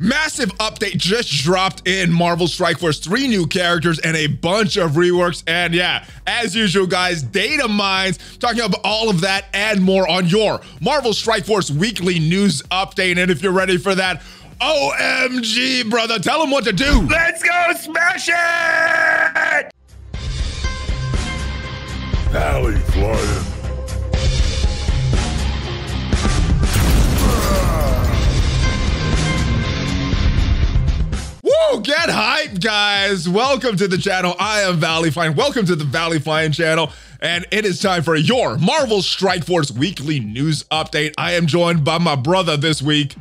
Massive update just dropped in Marvel Strike Force. 3 new characters and a bunch of reworks. And yeah, as usual, guys, data mines, talking about all of that and more on your Marvel Strike Force weekly news update. And if you're ready for that, OMG, brother, tell them what to do. Let's go smash it! ValleyFlyin. Woo, get hyped, guys. Welcome to the channel. I am ValleyFlyin. Welcome to the ValleyFlyin channel. And it is time for your Marvel Strike Force weekly news update. I am joined by my brother this week.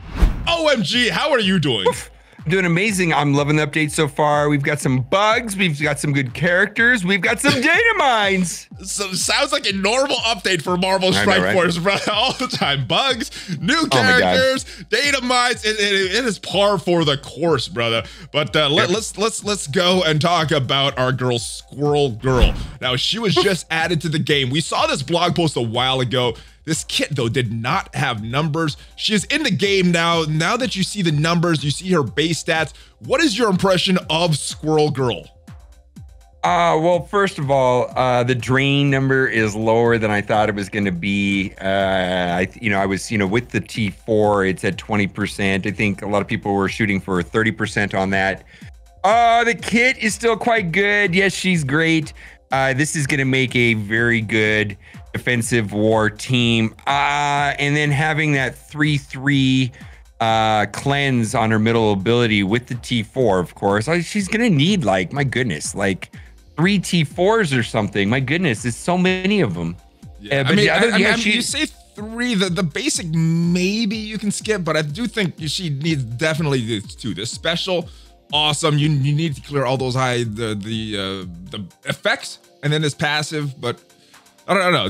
OMG, how are you doing? Doing amazing. I'm loving the update so far. We've got some bugs. We've got some good characters. We've got some data mines. So sounds like a normal update for Marvel Strike Force, bro. All the time. Bugs, new characters, data mines. It is par for the course, brother. But let's go and talk about our girl Squirrel Girl. Now, she was just added to the game. We saw this blog post a while ago. This kit, though, did not have numbers. She is in the game now. Now that you see the numbers, you see her base stats. What is your impression of Squirrel Girl? Well, first of all, the drain number is lower than I thought it was going to be. I was, with the T4, it's at 20%. I think a lot of people were shooting for 30% on that. The kit is still quite good. Yes, she's great. This is going to make a very good defensive war team. And then having that 3/3 cleanse on her middle ability with the T4, of course. She's going to need, like, my goodness, like 3 T4s or something. My goodness, there's so many of them. Yeah, but you say 3, the basic maybe you can skip, but I do think she needs definitely 2. The special, awesome. You need to clear all those the effects, and then this passive, but I don't know.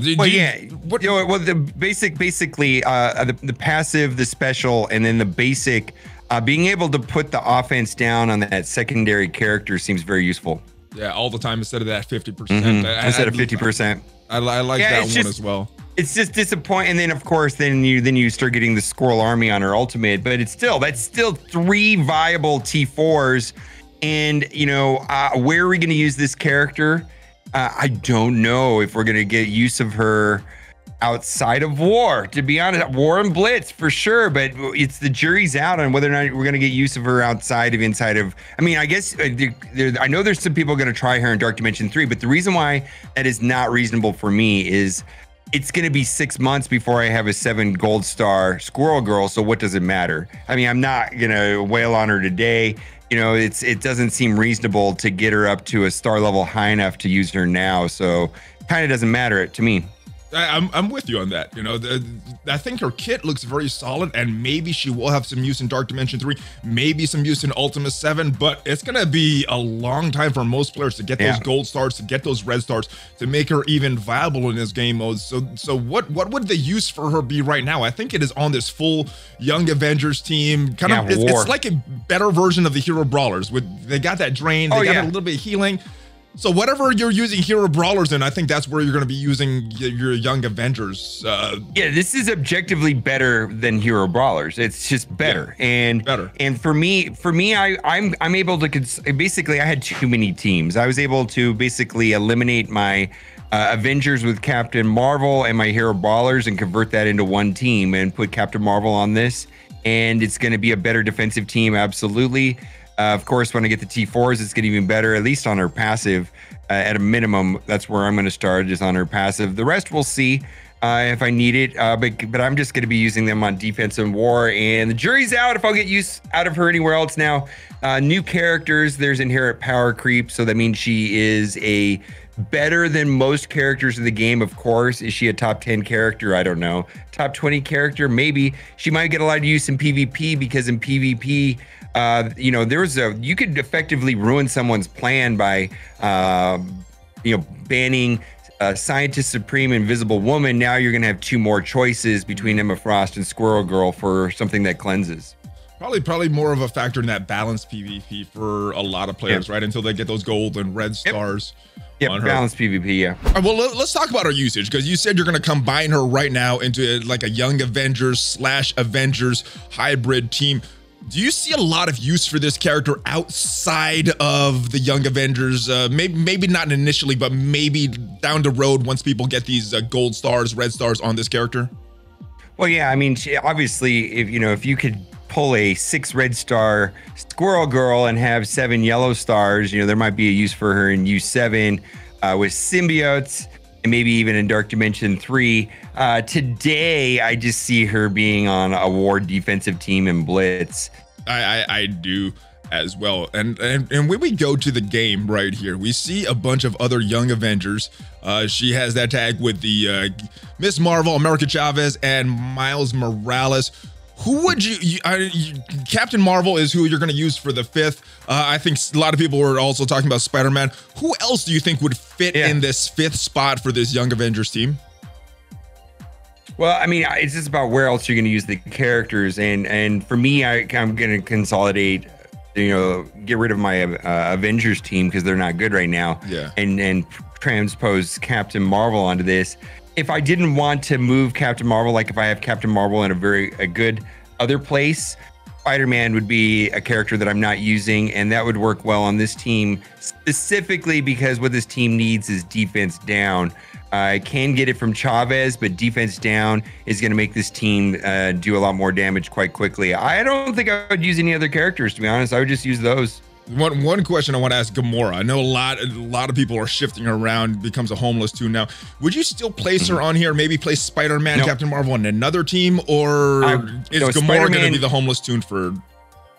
Basically, the passive, the special, and then the basic, being able to put the offense down on that secondary character seems very useful. Yeah, all the time instead of that 50%. Instead of 50%. I like that one as well. It's just disappointing. And then, of course, then you start getting the Squirrel Army on her ultimate, but that's still 3 viable T4s. And where are we going to use this character? I don't know if we're going to get use of her outside of war, to be honest. War and Blitz for sure, but it's the jury's out on whether or not we're going to get use of her inside of. I mean, I guess I know there's some people going to try her in Dark Dimension 3, but the reason why that is not reasonable for me is it's going to be 6 months before I have a 7 gold star Squirrel Girl. So what does it matter? I mean, I'm not going to wail on her today. It doesn't seem reasonable to get her up to a star level high enough to use her now. So kind of doesn't matter to me. I'm with you on that. I think her kit looks very solid, and maybe she will have some use in Dark Dimension 3, maybe some use in Ultimus 7, but it's going to be a long time for most players to get those gold stars, to get those red stars, to make her even viable in this game mode. So what would the use for her be right now? I think it is on this full Young Avengers team. It's like a better version of the Hero Brawlers. They got that drain, they got a little bit of healing. So whatever you're using Hero Brawlers in, I think that's where you're going to be using your Young Avengers. Yeah, this is objectively better than Hero Brawlers. It's just better. And for me, I'm able to basically, I had too many teams. I was able to basically eliminate my Avengers with Captain Marvel and my Hero Brawlers and convert that into one team and put Captain Marvel on this. And it's going to be a better defensive team, absolutely. Of course, when I get the T4s, it's getting even better, at least on her passive. At a minimum, that's where I'm going to start, is on her passive. The rest we'll see if I need it, but I'm just going to be using them on defense and war, and the jury's out if I'll get use out of her anywhere else now. New characters, there's inherent power creep, so that means she is a better than most characters in the game, of course. Is she a top 10 character? I don't know. Top 20 character? Maybe. She might get a lot of use in PvP, because in PvP, you could effectively ruin someone's plan by, banning Scientist Supreme, Invisible Woman. Now you're going to have 2 more choices between Emma Frost and Squirrel Girl for something that cleanses. Probably more of a factor in that balanced PvP for a lot of players, right? Until they get those gold and red stars. Yeah, balanced PvP, yeah. All right, well, let's talk about her usage, because you said you're going to combine her right now into like a Young Avengers / Avengers hybrid team. Do you see a lot of use for this character outside of the Young Avengers? Maybe not initially, but maybe down the road once people get these gold stars, red stars on this character? Well, yeah, I mean, obviously, if you could pull a 6 red star Squirrel Girl and have 7 yellow stars, there might be a use for her in U7 with symbiotes. And maybe even in Dark Dimension 3. Today, I just see her being on a war defensive team in Blitz. I do as well. And when we go to the game right here, we see a bunch of other Young Avengers. She has that tag with the Miss Marvel, America Chavez, and Miles Morales. Who would you Captain Marvel is who you're going to use for the 5th. I think a lot of people were also talking about Spider-Man. Who else do you think would fit in this 5th spot for this Young Avengers team? Well, I mean, it's just about where else you're going to use the characters. And for me, I'm going to consolidate, get rid of my Avengers team because they're not good right now. Yeah. And transpose Captain Marvel onto this. If I didn't want to move Captain Marvel, like if I have Captain Marvel in a good other place, Spider-Man would be a character that I'm not using, and that would work well on this team, specifically because what this team needs is defense down. I can get it from Chavez, but defense down is going to make this team do a lot more damage quite quickly. I don't think I would use any other characters, to be honest. I would just use those. One question I want to ask Gamora. I know a lot of people are shifting her around, becomes a homeless too now. Would you still place her on here? Maybe place Spider-Man, Captain Marvel on another team, or is Gamora going to be the homeless tune for?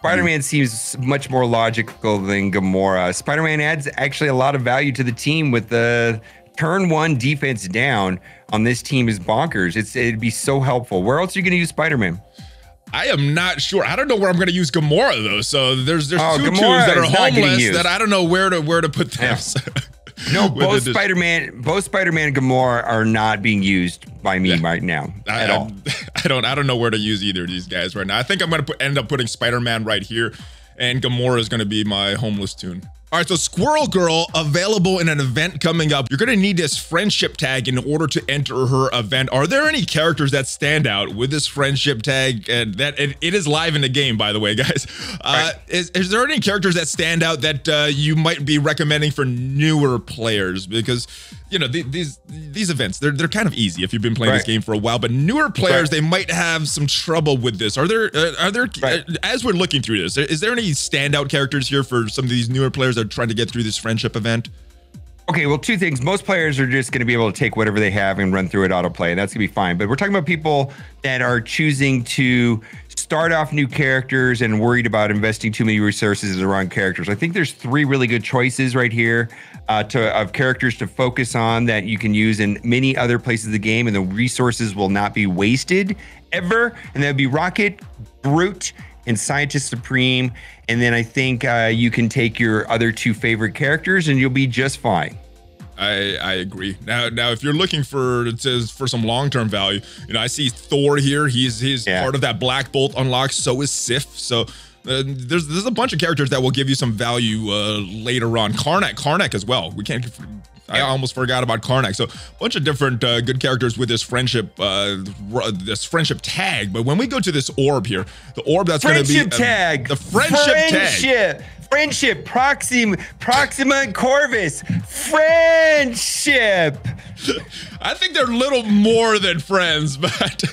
Spider-Man seems much more logical than Gamora. Spider-Man adds actually a lot of value to the team with the turn 1 defense down on this team is bonkers. It'd be so helpful. Where else are you going to use Spider-Man? I am not sure. I don't know where I'm going to use Gamora though. So there's 2 tunes that are homeless that I don't know where to put them. Yeah. No, both Spider-Man and Gamora are not being used by me right now at all. I don't know where to use either of these guys right now. I think I'm going to end up putting Spider-Man right here, and Gamora is going to be my homeless tune. All right, so Squirrel Girl available in an event coming up. You're going to need this friendship tag in order to enter her event. Are there any characters that stand out with this friendship tag? And that it is live in the game, by the way, guys. Is there any characters that stand out that you might be recommending for newer players? Because these events, they're kind of easy if you've been playing this game for a while, but newer players, they might have some trouble with this. Are there as we're looking through this, is there any standout characters here for some of these newer players that are trying to get through this friendship event? Okay, well, 2 things. Most players are just going to be able to take whatever they have and run through it autoplay. That's going to be fine. But we're talking about people that are choosing to start off new characters and worried about investing too many resources in the wrong characters. I think there's 3 really good choices right here of characters to focus on that you can use in many other places of the game, and the resources will not be wasted ever. And that would be Rocket, Groot, and Scientist Supreme. And then I think you can take your other 2 favorite characters and you'll be just fine. I agree. Now, if you're looking for some long-term value, I see Thor here. He's part of that Black Bolt unlock. So is Sif. So there's a bunch of characters that will give you some value later on. Karnak as well. I almost forgot about Karnak. So a bunch of different good characters with this friendship tag. But when we go to this orb here, the orb that's going to be the friendship tag. Friendship, Proxima Corvus, friendship. I think they're a little more than friends, but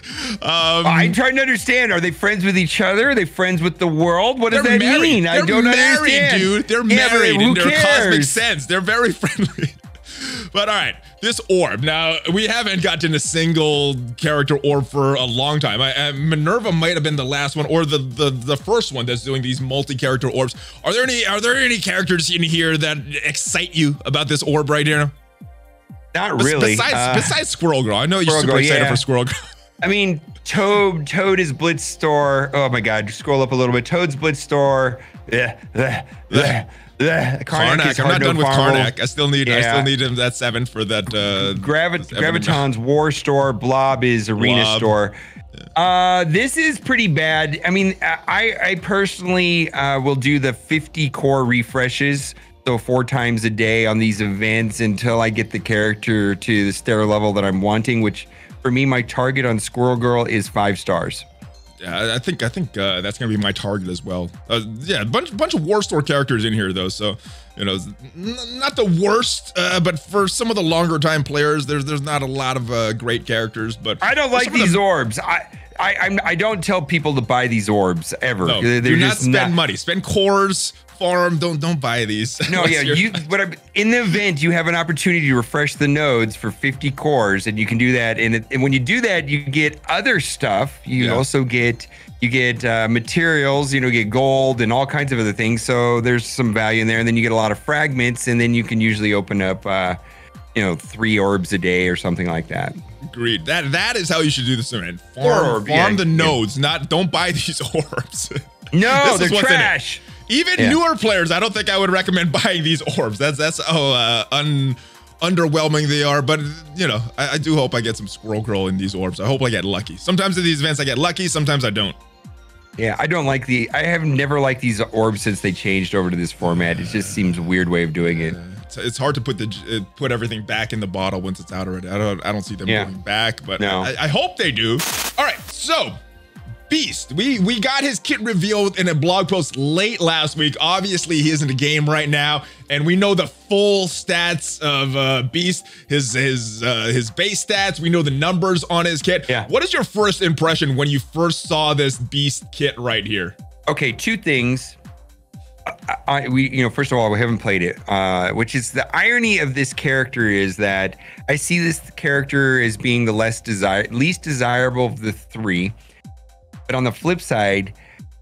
I'm trying to understand. Are they friends with each other? Are they friends with the world? What does that mean? I don't understand. Dude. They're married in their cosmic sense. They're very friendly. But all right, this orb. Now, we haven't gotten a single character orb for a long time. Minerva might have been the last one, or the first one that's doing these multi-character orbs. Are there any characters in here that excite you about this orb right here? Not really. Besides Squirrel Girl. I know you're super excited for Squirrel Girl. I mean, Toad is Blitz Store. Oh my God, scroll up a little bit. Toad's Blitz Store. Karnak. I'm not done with Karnak. I still need him that 7 for that. Graviton's War Store. Blob is Arena Store. This is pretty bad. I mean, I personally will do the 50 core refreshes, so 4 times a day on these events until I get the character to the stair level that I'm wanting, which for me, my target on Squirrel Girl is 5 stars. Yeah, I think that's gonna be my target as well. Yeah, a bunch of War Store characters in here though, so not the worst, but for some of the longer time players, there's not a lot of great characters. But I don't like these orbs. I don't tell people to buy these orbs ever. No, do not spend money. Spend cores. Farm. Don't buy these. No, yeah. In the event, you have an opportunity to refresh the nodes for 50 cores, and you can do that. And when you do that, you get other stuff. You also get materials. You get gold and all kinds of other things. So there's some value in there, and then you get a lot of fragments, and then you can usually open up 3 orbs a day or something like that. Agreed. That is how you should do this, man. Farm the nodes. Don't buy these orbs. No, they're trash. Even newer players, I don't think I would recommend buying these orbs. That's how underwhelming they are. But I do hope I get some Squirrel Girl in these orbs. I hope I get lucky. Sometimes in these events I get lucky, sometimes I don't. Yeah, I don't like I have never liked these orbs since they changed over to this format. It just seems a weird way of doing it. It's hard to put everything back in the bottle once it's out already. I don't see them going back, but no. I hope they do. All right, so Beast, we got his kit revealed in a blog post late last week. Obviously, he is in the game right now, and we know the full stats of Beast, his base stats. We know the numbers on his kit. Yeah. What is your first impression when you first saw this Beast kit right here? Okay, 2 things. First of all, we haven't played it, which is the irony of this character is that I see this character as being the least desirable of the 3. But on the flip side,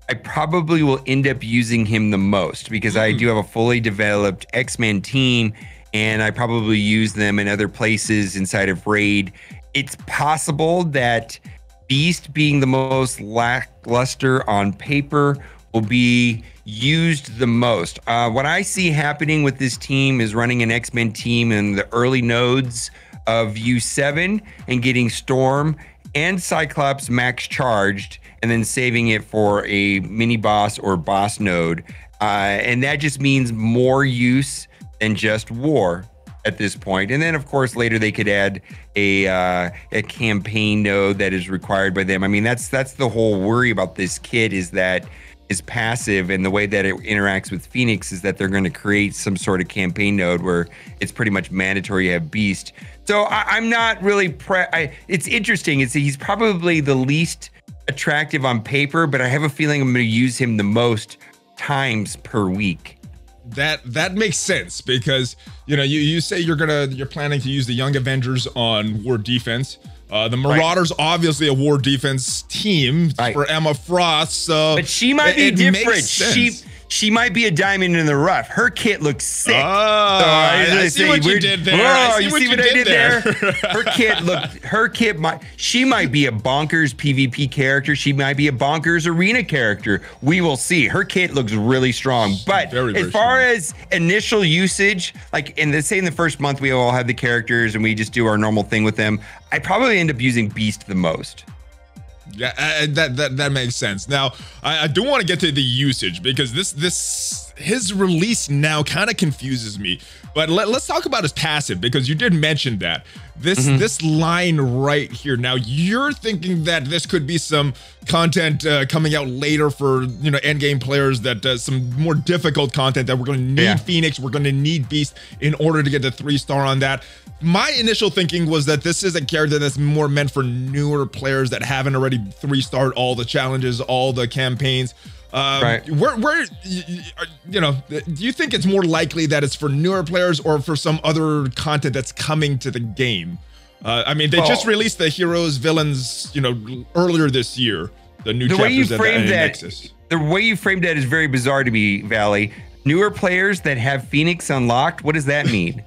I probably will end up using him the most because I do have a fully developed X-Men team, and I probably use them in other places inside of Raid. It's possible that Beast being the most lackluster on paper will be used the most. What I see happening with this team is running an X-Men team in the early nodes of U7 and getting Storm and Cyclops max charged, and then saving it for a mini boss or boss node. And that just means more use than just war at this point. And then of course, later they could add a campaign node that is required by them. I mean, that's the whole worry about this kit is that is passive, and the way that it interacts with Phoenix is that they're going to create some sort of campaign node where it's pretty much mandatory to have Beast. So I'm not really it's interesting. He's probably the least attractive on paper, but I have a feeling I'm going to use him the most times per week. That makes sense because you say you're planning to use the Young Avengers on War Defense. The Marauders obviously a War Defense team for Emma Frost, so but she might be different. She might be a diamond in the rough. Her kit looks sick. I see what you did there. Oh, you see what I did there? She might be a bonkers PvP character. She might be a bonkers arena character. We will see. Her kit looks really strong. But as far as initial usage, like in the first month, we all have the characters and we just do our normal thing with them. I probably end up using Beast the most. Yeah, that makes sense. Now, I do want to get to the usage because his release now kind of confuses me. But let's talk about his passive because you did mention that. This line right here. Now, you're thinking that this could be some content coming out later for endgame players, that some more difficult content that we're going to need Phoenix, we're going to need Beast in order to get the 3-star on that. My initial thinking was that this is a character that's more meant for newer players that haven't already 3-starred all the challenges, all the campaigns. Where do you think it's more likely that it's for newer players or for some other content that's coming to the game? I mean, they just released the heroes, villains, earlier this year. The new chapters at Nexus. The way you framed that is very bizarre to me, Valley. Newer players that have Phoenix unlocked. What does that mean?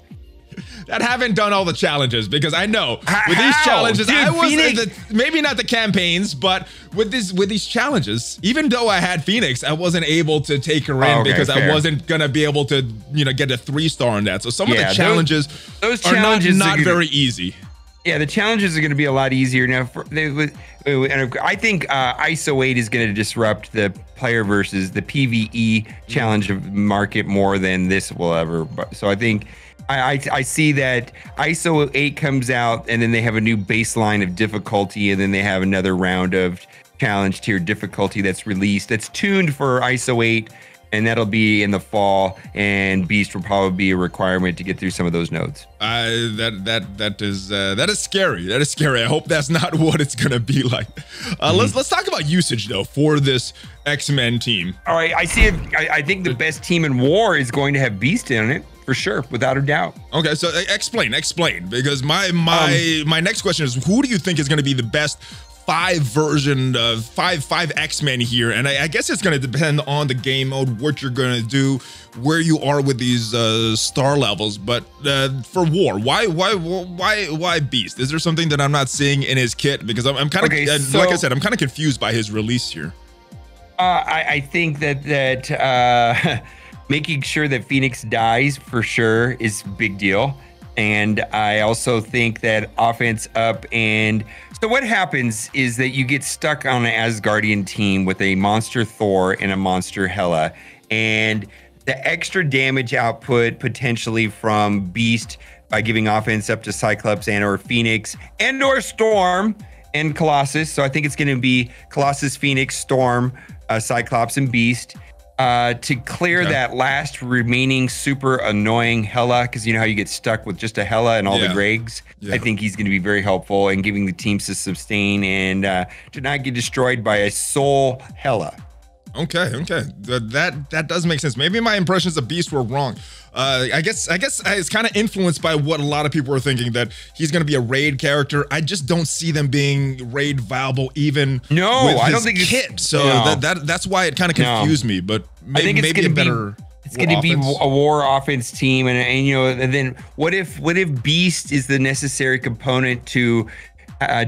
That haven't done all the challenges, because I know with these challenges, I was maybe not the campaigns, but with these challenges, even though I had Phoenix, I wasn't able to take her in because I wasn't gonna be able to get a 3-star on that. So some of the challenges are not very easy. Yeah, the challenges are going to be a lot easier now. And I think ISO 8 is going to disrupt the player versus the PvE challenge market more than this will ever. So I think I see that ISO 8 comes out and then they have a new baseline of difficulty, and then they have another round of challenge tier difficulty that's released. That's tuned for ISO 8, and that'll be in the fall. And Beast will probably be a requirement to get through some of those nodes. That is scary. That is scary. I hope that's not what it's gonna be like. Let's talk about usage though for this X-Men team. All right, I see it. I think the best team in War is going to have Beast in it. For sure, without a doubt. Okay, so explain, because my next question is, who do you think is going to be the best five X-Men here? And I guess it's going to depend on the game mode, what you're going to do, where you are with these star levels. But for War, why Beast? Is there something that I'm not seeing in his kit? Because I'm kind of, like I said, I'm kind of confused by his release here. I think that making sure that Phoenix dies for sure is a big deal. And I also think that offense up. And so what happens is that you get stuck on an Asgardian team with a monster Thor and a monster Hela. And the extra damage output potentially from Beast by giving offense up to Cyclops and or Phoenix and or Storm and Colossus. So I think it's going to be Colossus, Phoenix, Storm, Cyclops, and Beast. To clear that last remaining super annoying Hela, because you know how you get stuck with just a Hela and all the Gregs. I think he's going to be very helpful in giving the teams to sustain and to not get destroyed by a soul Hela. Okay. That does make sense. Maybe my impressions of Beast were wrong. I guess it's kind of influenced by what a lot of people are thinking, that he's going to be a raid character. I just don't see them being raid viable even with I his don't think kit. So that's why it kind of confused me. But maybe a better. It's going to be a War offense team, and you know, and then what if Beast is the necessary component to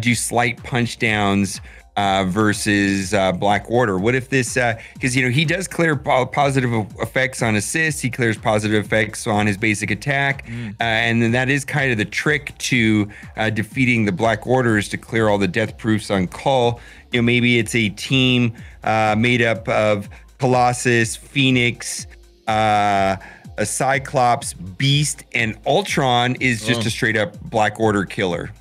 do slight punch downs versus Black Order? What if this, because you know he does clear positive effects on assists, he clears positive effects on his basic attack, and then that is kind of the trick to defeating the Black Order, is to clear all the death proofs on Cull. You know, maybe it's a team made up of Colossus, Phoenix, a Cyclops, Beast, and Ultron is just a straight up Black Order killer.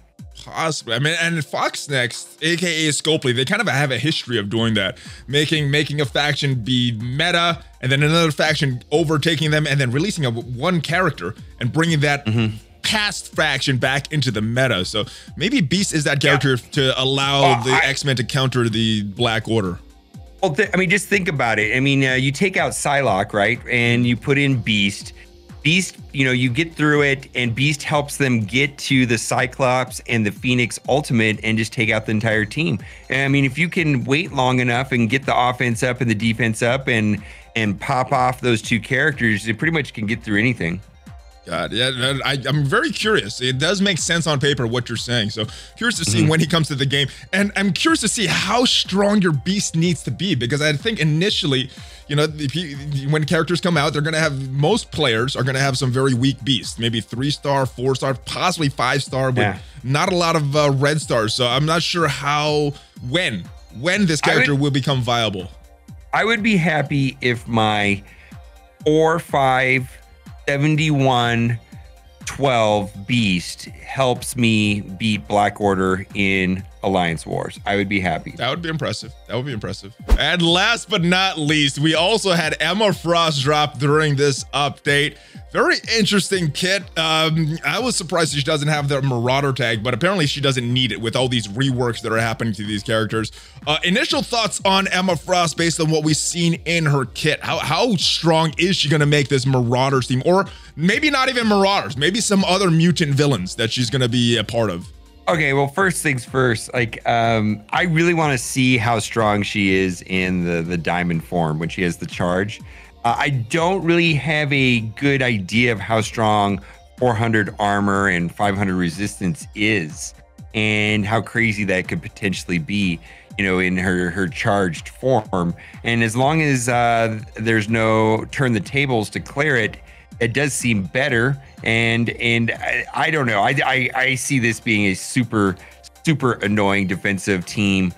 Possibly. I mean, and Fox Next, aka Scopely, they kind of have a history of doing that, making a faction be meta, and then another faction overtaking them, and then releasing one character and bringing that past faction back into the meta. So maybe Beast is that character to allow the X-Men to counter the Black Order. Well, I mean, just think about it. I mean, you take out Psylocke, right, and you put in Beast. Beast, you know, you get through it, and Beast helps them get to the Cyclops and the Phoenix Ultimate and just take out the entire team. And I mean, if you can wait long enough and get the offense up and the defense up and pop off those two characters, it pretty much can get through anything. God, yeah, I'm very curious. It does make sense on paper what you're saying. So curious to see when he comes to the game, and I'm curious to see how strong your Beast needs to be, because I think initially, you know, when characters come out, they're gonna have, most players are gonna have some very weak Beasts, maybe 3-star, 4-star, possibly 5-star, but not a lot of red stars. So I'm not sure when this character will become viable. I would be happy if my 4-5 71 12 Beast helps me beat Black Order in Alliance Wars. I would be happy. That would be impressive. And last but not least, we also had Emma Frost drop during this update. Very interesting kit. I was surprised she doesn't have the Marauder tag, but apparently she doesn't need it with all these reworks that are happening to these characters. Initial thoughts on Emma Frost based on what we've seen in her kit. How strong is she going to make this Marauders team? Or maybe not even Marauders, maybe some other mutant villains that she's going to be a part of. Okay, well, first things first, like, I really want to see how strong she is in the diamond form when she has the charge. I don't really have a good idea of how strong 400 armor and 500 resistance is, and how crazy that could potentially be, you know, in her charged form. And as long as there's no turn the tables to clear it, it does seem better. And I don't know. I see this being a super annoying defensive team.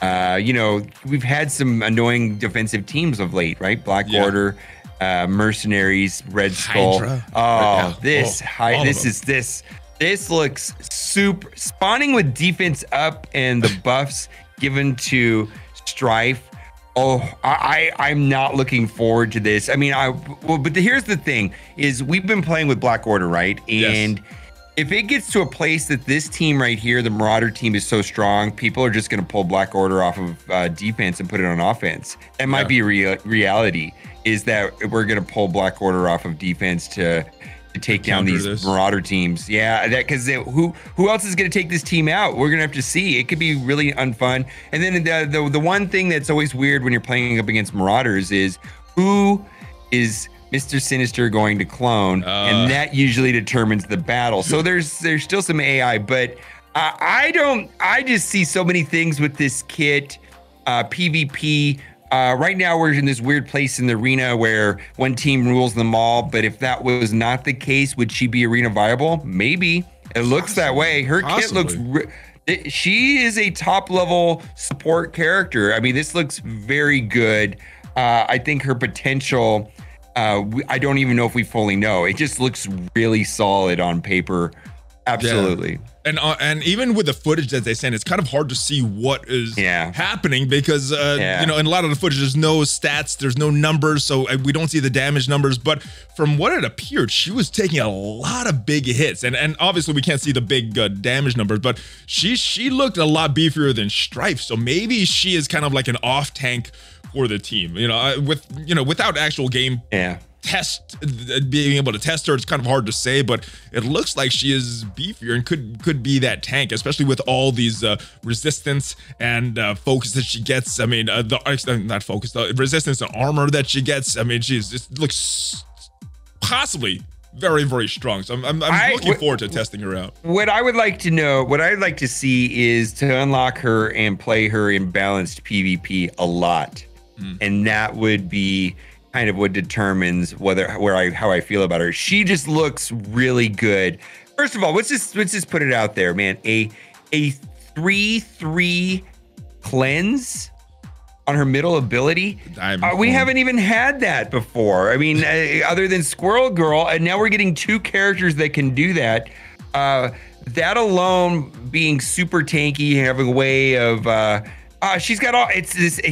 You know, we've had some annoying defensive teams of late, right? Black Order, Mercenaries, Red Skull. Hydra. This looks super. Spawning with defense up and the buffs given to Strife. Oh, I'm not looking forward to this. I mean, but here's the thing: is we've been playing with Black Order, right? And if it gets to a place that this team right here, the Marauder team, is so strong, people are just going to pull Black Order off of defense and put it on offense. That might be a reality. Is that we're going to pull Black Order off of defense to take down these Marauder teams. Yeah, that because who else is going to take this team out? We're going to have to see. It could be really unfun. And then the one thing that's always weird when you're playing up against Marauders is who is Mr. Sinister going to clone, and that usually determines the battle. So there's still some AI, but I just see so many things with this kit, PvP. Right now we're in this weird place in the arena where one team rules them all, but if that was not the case, would she be arena viable? Maybe. It looks that way. Her kit looks she is a top level support character. I mean, this looks very good. I think her potential, I don't even know if we fully know. It just looks really solid on paper. Absolutely. Yeah. And even with the footage that they send, it's kind of hard to see what is happening because you know, in a lot of the footage, there's no stats, there's no numbers, so we don't see the damage numbers. But from what it appeared, she was taking a lot of big hits, and obviously we can't see the big damage numbers, but she looked a lot beefier than Strife. So maybe she is kind of like an off tank for the team. You know, without actual game. Being able to test her, it's kind of hard to say, but it looks like she is beefier and could be that tank, especially with all these resistance and focus that she gets. I mean, not focus, the resistance and armor that she gets. I mean, just looks possibly very, very strong. So I'm looking forward to testing her out. What I would like to know, what I'd like to see is to unlock her and play her in balanced PvP a lot, and that would be kind of what determines how I feel about her. She just looks really good. First of all, let's just put it out there, man. A 3/3 cleanse on her middle ability. We haven't even had that before. I mean, other than Squirrel Girl, and now we're getting two characters that can do that. That alone being super tanky, having a way of she's got all.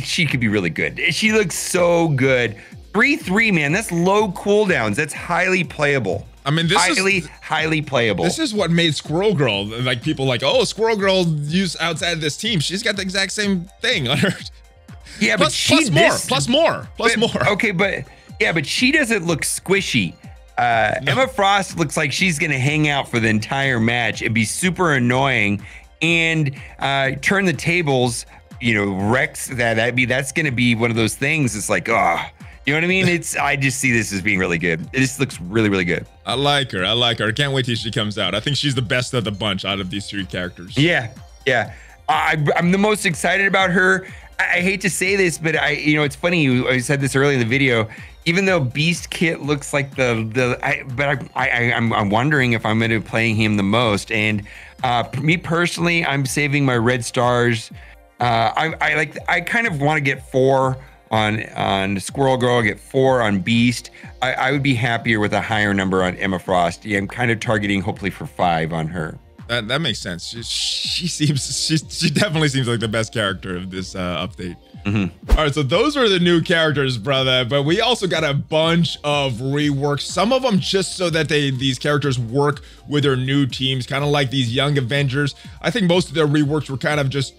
She could be really good. She looks so good. 3/3, man, that's low cooldowns. That's highly playable. I mean, this is highly playable. This is what made Squirrel Girl, like people like, oh, Squirrel Girl used outside of this team. She's got the exact same thing on her. Yeah, plus more. Okay, but she doesn't look squishy. No. Emma Frost looks like she's gonna hang out for the entire match. It'd be super annoying and turn the tables. You know, Rex. That's gonna be one of those things. It's like, you know what I mean? I just see this as being really good. It just looks really, really good. I like her. I can't wait till she comes out. I think she's the best of the bunch out of these three characters. Yeah. I'm the most excited about her. I hate to say this, but it's funny. I said this early in the video. Even though Beast Kit looks like I'm wondering if I'm going to be playing him the most. And me personally, I'm saving my red stars. I kind of want to get 4 on Squirrel Girl, get 4 on Beast. I would be happier with a higher number on Emma Frost. Yeah, I'm kind of targeting hopefully for 5 on her. That makes sense. She definitely seems like the best character of this update. All right, so those are the new characters, brother. But we also got a bunch of reworks. Some of them just so that these characters work with their new teams, kind of like these young Avengers. I think most of their reworks were kind of just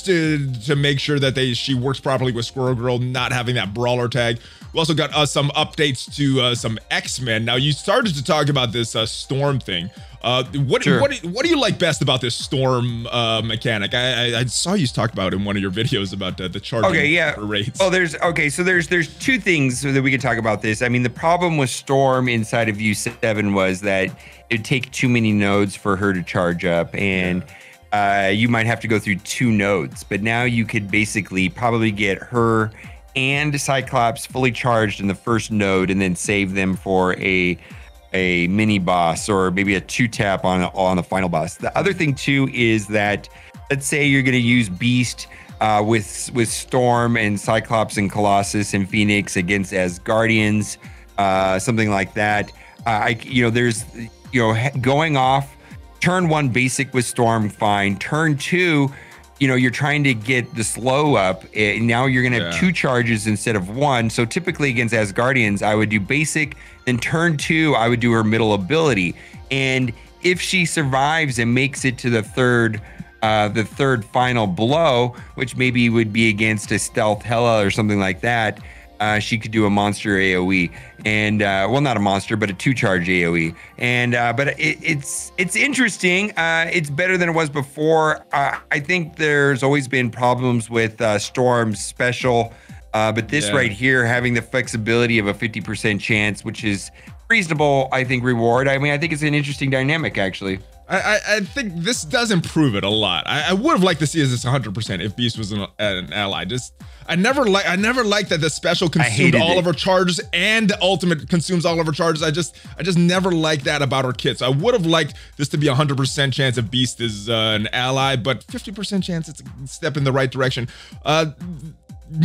to make sure that she works properly with Squirrel Girl, not having that brawler tag. We also got some updates to some X-Men. Now, you started to talk about this Storm thing. What do you like best about this Storm mechanic? I saw you talk about in one of your videos about the charging for raids. Oh, there's two things that we could talk about this. I mean, the problem with Storm inside of U7 was that it'd take too many nodes for her to charge up, and you might have to go through 2 nodes. But now you could basically probably get her and Cyclops fully charged in the first node, and then save them for a mini boss or maybe a 2-tap on the final boss. The other thing too is that, let's say you're going to use Beast with Storm and Cyclops and Colossus and Phoenix against Asgardians, something like that. There's going off turn 1 basic with Storm, fine. Turn 2, you're trying to get the slow up. And now you're going to have 2 charges instead of 1. So typically against Asgardians, I would do basic. Then turn 2, I would do her middle ability. And if she survives and makes it to the third final blow, which maybe would be against a stealth Hela or something like that, she could do a monster AoE, and well, not a monster, but a 2-charge AoE. And but it's interesting. It's better than it was before. I think there's always been problems with Storm's special, but this right here, having the flexibility of a 50% chance, which is reasonable, I think, reward. I mean, I think it's an interesting dynamic, actually. I think this does improve it a lot. I would have liked to see this 100% if Beast was an ally. I never liked that the special consumed all of her charges and the ultimate consumes all of her charges. I just never liked that about her kit. So I would have liked this to be 100% chance if Beast is an ally, but 50% chance it's a step in the right direction.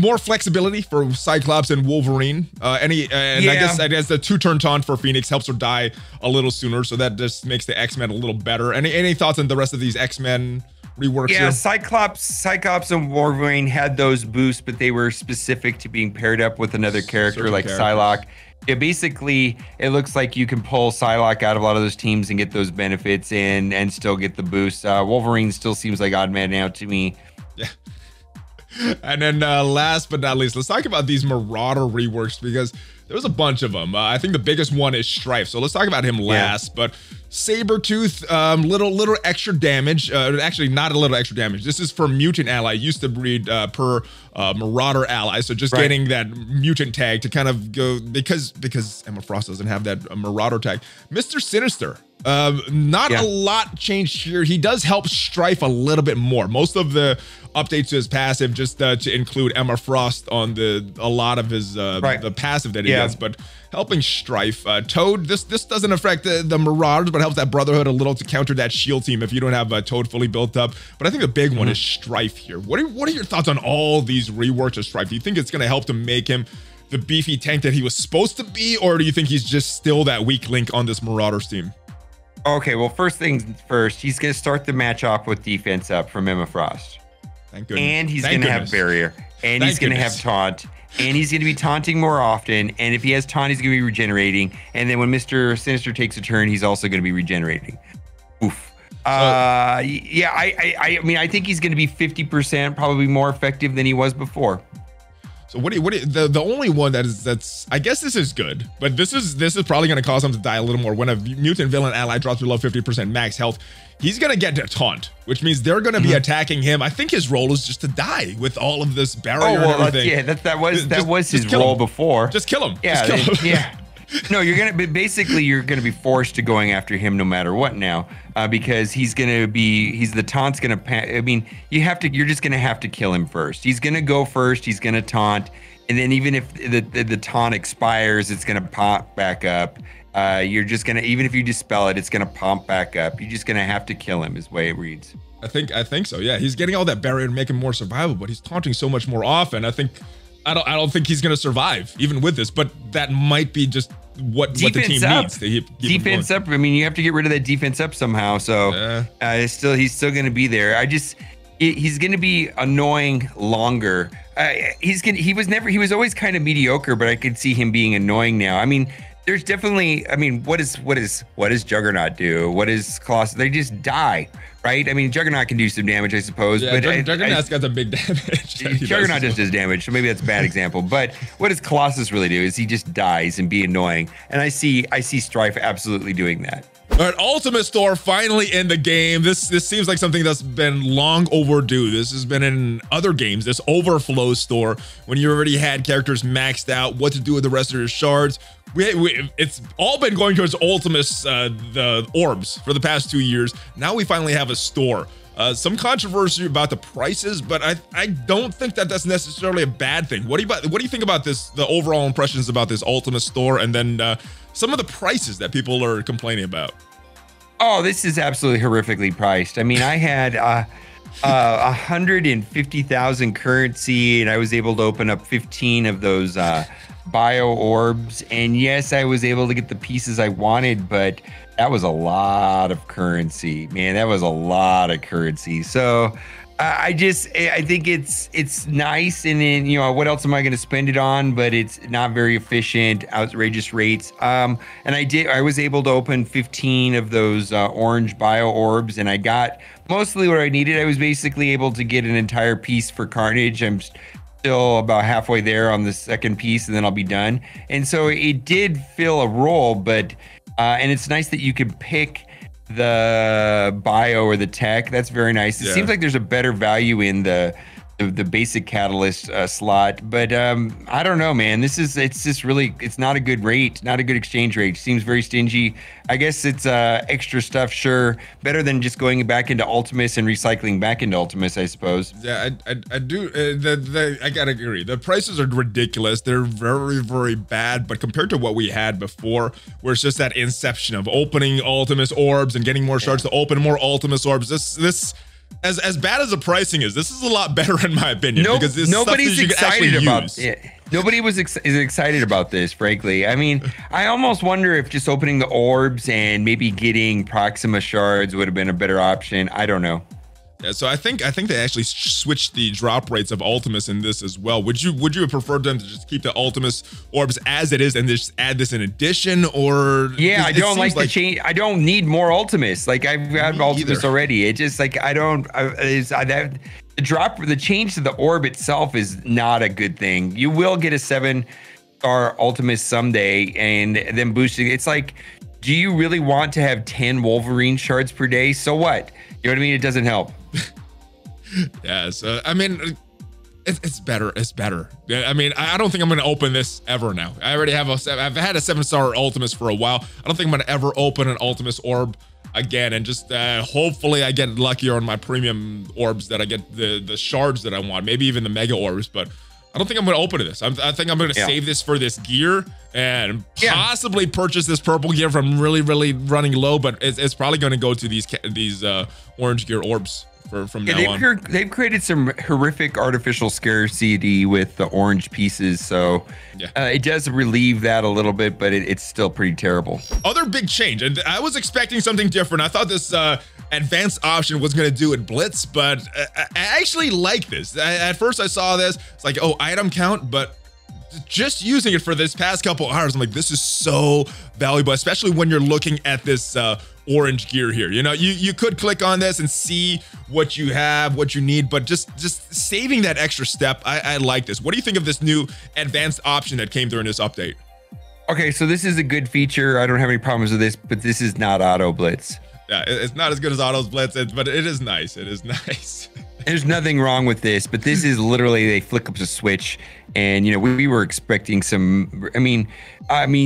More flexibility for Cyclops and Wolverine. I guess the 2-turn taunt for Phoenix helps her die a little sooner, so that just makes the X-Men a little better. Any thoughts on the rest of these X-Men reworks? Yeah, here? Cyclops and Wolverine had those boosts, but they were specific to being paired up with another character like Psylocke. Yeah, basically, it looks like you can pull Psylocke out of a lot of those teams and get those benefits in and still get the boost. Wolverine still seems like odd man out to me. Yeah. And then last but not least, let's talk about these Marauder reworks, because there was a bunch of them. I think the biggest one is Strife. So let's talk about him last. But Sabretooth, little extra damage. Actually, not a little extra damage. This is for mutant ally. Used to breed per Marauder ally. So just getting that mutant tag to kind of go, because Emma Frost doesn't have that Marauder tag. Mr. Sinister. Not a lot changed here. He does help Strife a little bit more. Most of the updates to his passive just to include Emma Frost on a lot of his the passive that he gets, but helping Strife. Toad, this doesn't affect the Marauders, but helps that Brotherhood a little to counter that shield team if you don't have Toad fully built up. But I think the big one is Strife here. What are your thoughts on all these reworks of Strife? Do you think it's going to help to make him the beefy tank that he was supposed to be, or do you think he's just still that weak link on this Marauders team? Okay, well, first things first, he's going to start the match off with defense up from Emma Frost. Thank goodness. And he's going to have barrier. And he's going to have taunt. And he's going to be taunting more often. And if he has taunt, he's going to be regenerating. And then when Mr. Sinister takes a turn, he's also going to be regenerating. Oof. I mean, I think he's going to be 50% probably more effective than he was before. So the only one that's I guess this is good, but this is probably going to cause him to die a little more. When a mutant villain ally drops below 50% max health, he's going to get to taunt, which means they're going to be attacking him. I think his role is just to die with all of this barrier and everything. That was his role before. Just kill him. Yeah, just kill him. Yeah. No, you're gonna be forced to going after him no matter what now, because he's the taunt's gonna. I mean, you're just gonna have to kill him first. He's gonna go first. He's gonna taunt, and then even if the taunt expires, it's gonna pop back up. You're just gonna, even if you dispel it, it's gonna pop back up. You're just gonna have to kill him, is the way it reads. I think so. Yeah, he's getting all that barrier to make him more survivable, but he's taunting so much more often. I don't think he's ging to even with this, but that might be just what the team needs to keep defense up. I mean, you have to get rid of that defense up somehow. So he's still going to be there. He's going to be annoying longer. He was always kind of mediocre, but I could see him being annoying now. I mean, there's definitely, what does Juggernaut do? What is Colossus? They just die, right? I mean, Juggernaut can do some damage, I suppose. Yeah, but Juggernaut's got some big damage. Juggernaut just does damage, so maybe that's a bad example. But what does Colossus really do? Is he just dies and be annoying? And I see Strife absolutely doing that. All right, Ultimus Store finally in the game. This seems like something that's been long overdue. This has been in other games, this overflow store, when you already had characters maxed out, what to do with the rest of your shards. It's all been going towards Ultimus, the orbs for the past 2 years. Now we finally have a store. Some controversy about the prices, but I don't think that's necessarily a bad thing. What do you think about this, the overall impressions about this Ultimus Store, and then some of the prices that people are complaining about? Oh, this is absolutely horrifically priced. I mean, I had 150,000 currency, and I was able to open up 15 of those bio orbs. And yes, I was able to get the pieces I wanted, but that was a lot of currency, man. That was a lot of currency. So I think it's nice, and then what else am I going to spend it on? But it's not very efficient, outrageous rates. And I was able to open 15 of those orange bio orbs, and I got mostly what I needed. I was basically able to get an entire piece for Carnage. I'm still about halfway there on the second piece, and then I'll be done. And so it did fill a role, but and it's nice that you can pick the bio or the tech. That's very nice. It seems like there's a better value in the basic catalyst slot, but I don't know, man. It's not a good rate, not a good exchange rate. Seems very stingy. I guess it's extra stuff, sure, better than just going back into Ultimus and recycling back into Ultimus, I suppose. Yeah, I do. I gotta agree. The prices are ridiculous. They're very, very bad. But compared to what we had before, where it's just that inception of opening Ultimus orbs and getting more shards to open more Ultimus orbs, this. As bad as the pricing is, this is a lot better in my opinion. Because nobody's excited about it. Nobody is excited about this, frankly. I mean, I almost wonder if just opening the orbs and maybe getting Proxima shards would have been a better option. I don't know. Yeah, so I think they actually switched the drop rates of Ultimus in this as well. Would you have preferred them to just keep the Ultimus orbs as it is and just add this in addition, or? Yeah, I don't like the change. I don't need more Ultimus. Like I've got Ultimus already. It just like the change to the orb itself is not a good thing. You will get a 7-star Ultimus someday, and then boosting. It's like, do you really want to have 10 Wolverine shards per day? So what? You know what I mean? It doesn't help. Yeah, so I mean, it's better. It's better. I mean, I don't think I'm going to open this ever now. I already have I've had a 7-star Ultimus for a while. I don't think I'm going to ever open an Ultimus orb again, and just hopefully I get luckier on my premium orbs, that I get the shards that I want, maybe even the mega orbs, but I don't think I'm going to open this. I think I'm going to save this for this gear and possibly purchase this purple gear if I'm really, really running low, but it's probably going to go to these orange gear orbs from now on. They've created some horrific artificial scarcity with the orange pieces, so it does relieve that a little bit, but it's still pretty terrible. Other big change, and I was expecting something different. I thought this advanced option was going to do it Blitz, but I actually like this. At first I saw this, it's like, oh, item count, but just using it for this past couple hours, I'm like, this is so valuable, especially when you're looking at this orange gear here. You know, you could click on this and see what you have, what you need, but just saving that extra step, I like this. What do you think of this new advanced option that came during this update? Okay, so this is a good feature. I don't have any problems with this, but this is not auto blitz. Yeah, it's not as good as Auto's Blitz, but it is nice. It is nice. There's nothing wrong with this, but this is literally, they flick up a switch, and we were expecting some. I mean,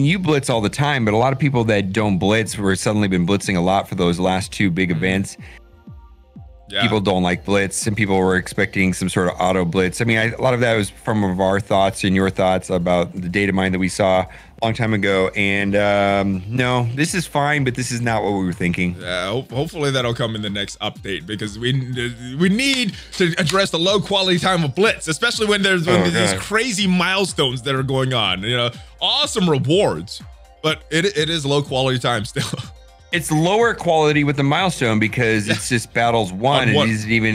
you blitz all the time, but a lot of people that don't blitz were suddenly been blitzing a lot for those last two big events. Yeah. People don't like blitz, and people were expecting some sort of auto blitz. I mean, a lot of that was from our thoughts and your thoughts about the data mine that we saw a long time ago. And no, this is fine, but this is not what we were thinking. Hopefully that'll come in the next update, because we need to address the low quality time of blitz, especially when there's these crazy milestones that are going on. Awesome rewards, but it is low quality time still. It's lower quality with the milestone because it's just battles one. And it isn't even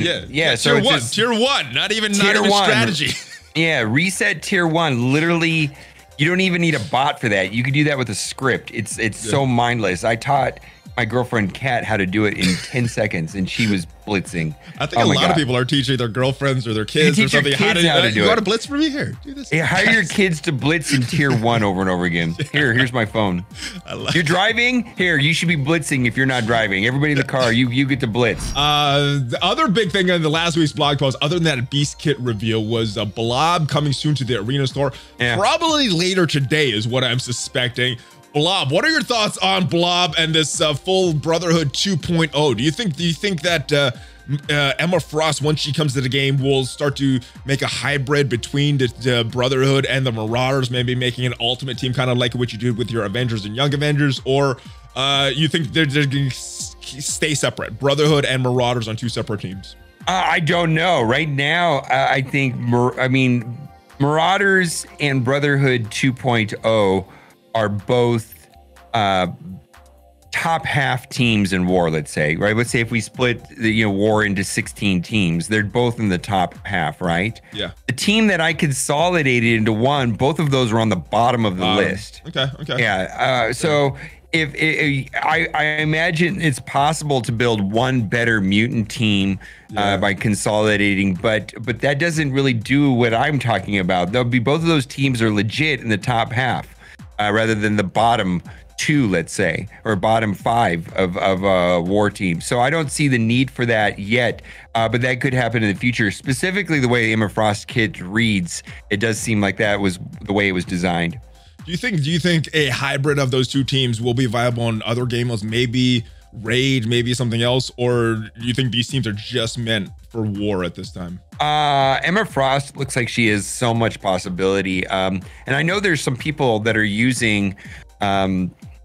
so tier one, not even strategy. Yeah, reset tier 1. Literally, you don't even need a bot for that. You could do that with a script. It's so mindless. I taught my girlfriend Kat how to do it in 10 seconds, and she was blitzing. I think a lot of people are teaching their girlfriends or their kids or something how to do it. You want to blitz for me? Here, do this. Yeah, hire your kids to blitz in tier 1 over and over again. Here's my phone. You're driving? Here, you should be blitzing if you're not driving. Everybody in the car, you get to blitz. The other big thing in the last week's blog post, other than that Beast Kit reveal, was a Blob coming soon to the Arena Store. Yeah. Probably later today is what I'm suspecting. Blob, what are your thoughts on Blob and this full Brotherhood 2.0? Do you think that Emma Frost, once she comes to the game, will start to make a hybrid between the Brotherhood and the Marauders, maybe making an ultimate team, kind of like what you did with your Avengers and Young Avengers? Or you think they're going to stay separate, Brotherhood and Marauders on 2 separate teams? I don't know. Right now, I think, Marauders and Brotherhood 2.0 are both top half teams in war, let's say, right? Let's say if we split the war into 16 teams, they're both in the top half, right? Yeah. The team that I consolidated into one, both of those are on the bottom of the list. Okay. Yeah. So if I imagine it's possible to build one better mutant team by consolidating, but that doesn't really do what I'm talking about. There'll be both of those teams are legit in the top half rather than the bottom 2, let's say, or bottom 5 of war teams. So I don't see the need for that yet, but that could happen in the future. Specifically, the way Emma Frost kit reads, it does seem like that was the way it was designed. Do you think a hybrid of those two teams will be viable in other game modes? Maybe raid, maybe something else, or do you think these teams are just meant for war at this time? Emma Frost looks like she has so much possibility, and I know there's some people that are using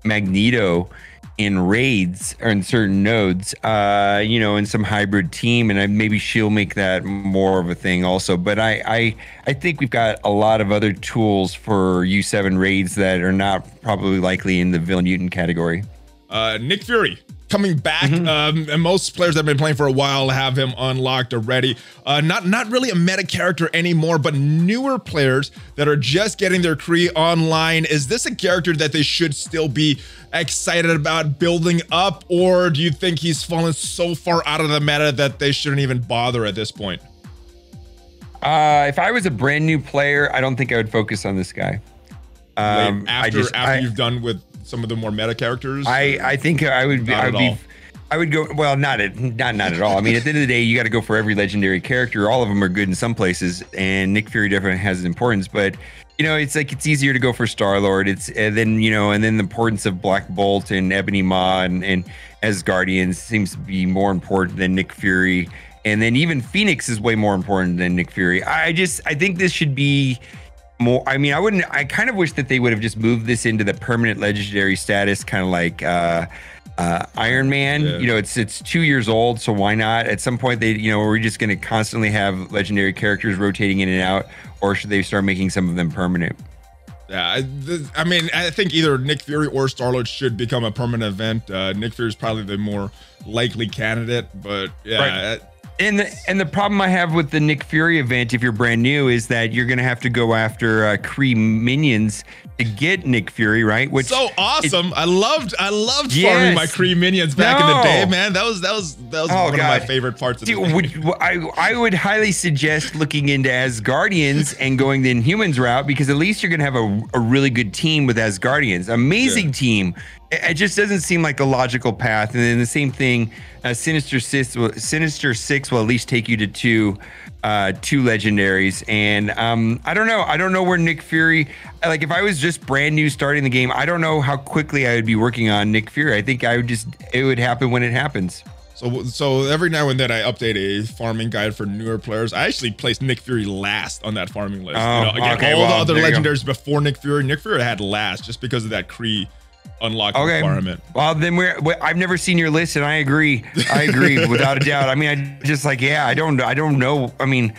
Magneto in raids or in certain nodes, in some hybrid team, and maybe she'll make that more of a thing also. But I think we've got a lot of other tools for U7 raids that are not probably likely in the villain mutant category. Nick Fury coming back, and most players that have been playing for a while have him unlocked already. Not really a meta character anymore, but newer players that are just getting their Kree online. Is this a character that they should still be excited about building up, or do you think he's fallen so far out of the meta that they shouldn't even bother at this point? If I was a brand new player, I don't think I would focus on this guy. After you've done with some of the more meta characters? I think I would be. I would go. Well, not at all. I mean, at the end of the day, you got to go for every legendary character. All of them are good in some places, and Nick Fury definitely has importance. But it's like it's easier to go for Star-Lord. And then the importance of Black Bolt and Ebony Maw and Asgardians seems to be more important than Nick Fury. And then even Phoenix is way more important than Nick Fury. I think this should be more. I mean, I kind of wish that they would have just moved this into the permanent legendary status, kind of like Iron Man. Yeah. It's 2 years old, so why not? At some point, we're just going to constantly have legendary characters rotating in and out, or should they start making some of them permanent? Yeah, I mean, I think either Nick Fury or Star-Lord should become a permanent event. Nick Fury is probably the more likely candidate, but yeah. Right. And the problem I have with the Nick Fury event, if you're brand new, is that you're going to have to go after Kree minions to get Nick Fury, right? Which so awesome! I loved farming my Kree minions back in the day, man. That was one of my favorite parts of the game. I would highly suggest looking into Asgardians and going the Inhumans route, because at least you're going to have a really good team with Asgardians. Amazing team. It just doesn't seem like a logical path. And then the same thing, Sinister Six will at least take you to two legendaries. And I don't know where Nick Fury, like if I was just brand new starting the game, I don't know how quickly I would be working on Nick Fury. I think it would happen when it happens. So every now and then I update a farming guide for newer players. I actually placed Nick Fury last on that farming list. All the other legendaries before Nick Fury had last just because of that Kree unlock requirement. Well, then I've never seen your list, and I agree without a doubt. I mean, I don't know. I mean,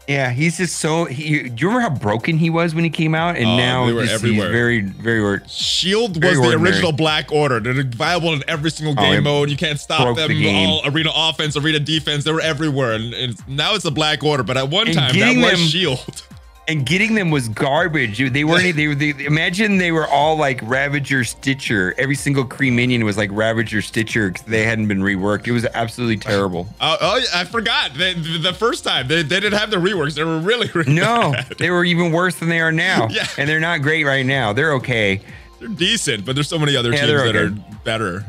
yeah, he's just so. Do you remember how broken he was when he came out? And now he's very, very. Shield was the original Black Order. They're viable in every single game mode. You can't stop them. All arena offense, arena defense. They were everywhere, and now it's a Black Order. But at one time, that was Shield. And getting them was garbage. They weren't. Imagine they were all like Ravager, Stitcher. Every single Kree minion was like Ravager, Stitcher, because they hadn't been reworked. It was absolutely terrible. I forgot. The first time they didn't have the reworks. They were really bad. They were even worse than they are now. Yeah. And they're not great right now. They're okay. They're decent, but there's so many other teams that are better.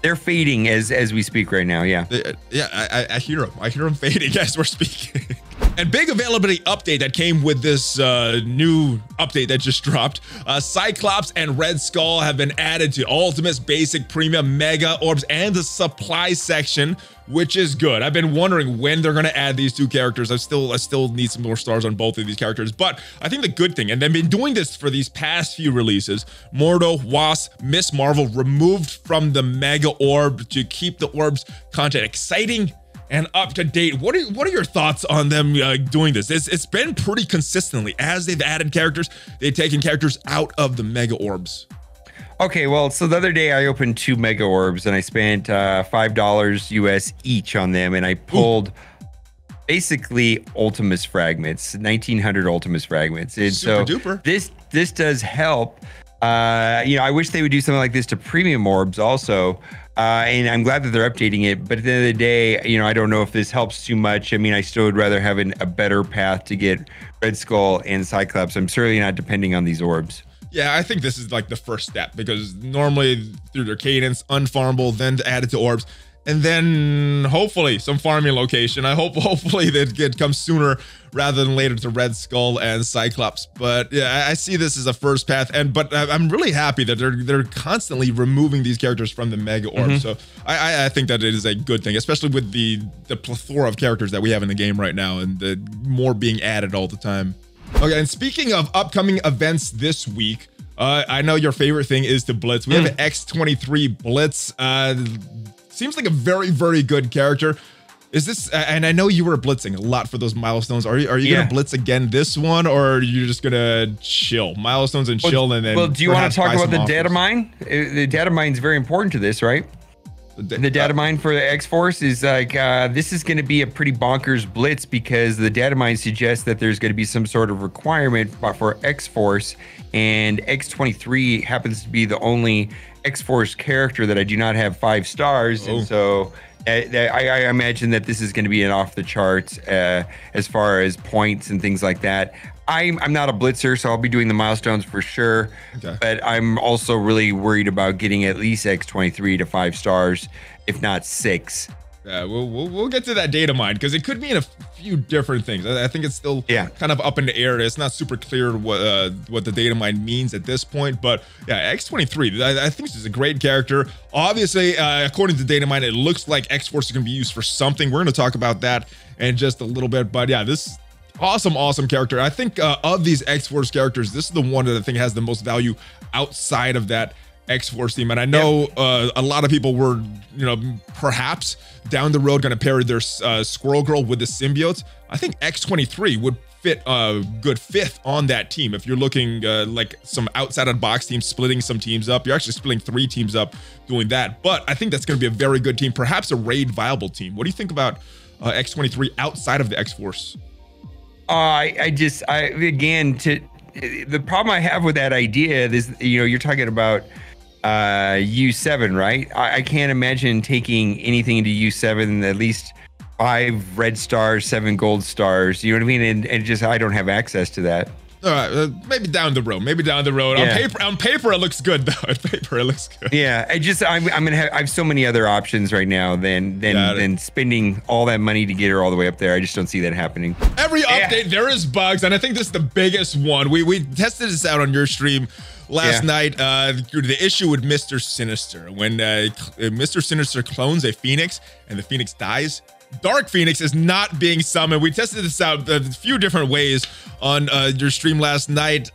They're fading as we speak right now. Yeah. I hear them. I hear them fading as we're speaking. And big availability update that came with this new update that just dropped. Cyclops and Red Skull have been added to Ultimus, Basic, Premium, Mega Orbs, and the Supply section, which is good. I've been wondering when they're going to add these two characters. I still need some more stars on both of these characters. But I think the good thing, and they've been doing this for these past few releases, Mordo, Wasp, Miss Marvel removed from the Mega Orb to keep the Orb's content exciting and up to date. What are your thoughts on them doing this? It's been pretty consistently as they've added characters, they've taken characters out of the Mega Orbs. Okay, well, so the other day I opened 2 mega orbs and I spent $5 US each on them, and I pulled basically Ultimus fragments, 1900 Ultimus fragments. And Super so duper. This does help. You know, I wish they would do something like this to premium orbs also. And I'm glad that they're updating it. But at the end of the day, you know, I don't know if this helps too much. I mean, I still would rather have a better path to get Red Skull and Cyclops. I'm certainly not depending on these orbs. Yeah, I think this is like the first step, because normally through their cadence, unfarmable, then to add it to orbs, and then hopefully some farming location. I hopefully that it comes sooner rather than later to Red Skull and Cyclops. But yeah, I see this as a first path, but I'm really happy that they're constantly removing these characters from the mega orb. So I think that it is a good thing, especially with the plethora of characters that we have in the game right now, and the more being added all the time. Okay, and speaking of upcoming events this week, I know your favorite thing is to blitz. We have an X23 blitz. Seems like a very, very good character. Is this, and I know you were blitzing a lot for those milestones. Are you gonna blitz again this one, or are you just gonna chill? Milestones and chill, and then. Well, do you want to talk about the data mine? The data mine is very important to this, right? The data mine for the X-Force is like, this is going to be a pretty bonkers blitz, because the data mine suggests that there's going to be some sort of requirement for X-Force, and X23 happens to be the only X-Force character that I do not have 5 stars. And so I imagine that this is going to be an off the charts as far as points and things like that. I'm not a blitzer, so I'll be doing the milestones for sure. Okay. But I'm also really worried about getting at least X23 to 5 stars, if not 6. Yeah, we'll get to that data mine, because it could mean a few different things. I think it's still kind of up in the air. It's not super clear what the data mine means at this point. But yeah, X23, I think this is a great character. Obviously, according to data mine, it looks like X-Force is going to be used for something. We're going to talk about that in just a little bit. But yeah, this awesome character. I think of these X-Force characters, this is the one that I think has the most value outside of that X-Force team. And I know a lot of people were, you know, perhaps down the road going to pair their Squirrel Girl with the symbiotes. I think X23 would fit a good 5th on that team. If you're looking like some outside of the box teams, splitting some teams up, you're actually splitting 3 teams up doing that. But I think that's going to be a very good team, perhaps a raid viable team. What do you think about X23 outside of the X-Force? Again, the problem I have with that idea is, you know, you're talking about U7, right? I can't imagine taking anything into U7, at least 5 red stars, 7 gold stars. You know what I mean? And just, I don't have access to that. All right, maybe down the road. Yeah. On paper, it looks good though. On paper, it looks good. Yeah, I have so many other options right now than spending all that money to get her all the way up there. I just don't see that happening. Every update, there is bugs, and I think this is the biggest one. We tested this out on your stream last night. The issue with Mr. Sinister, when Mr. Sinister clones a Phoenix and the Phoenix dies, Dark Phoenix is not being summoned. We tested this out a few different ways on your stream last night.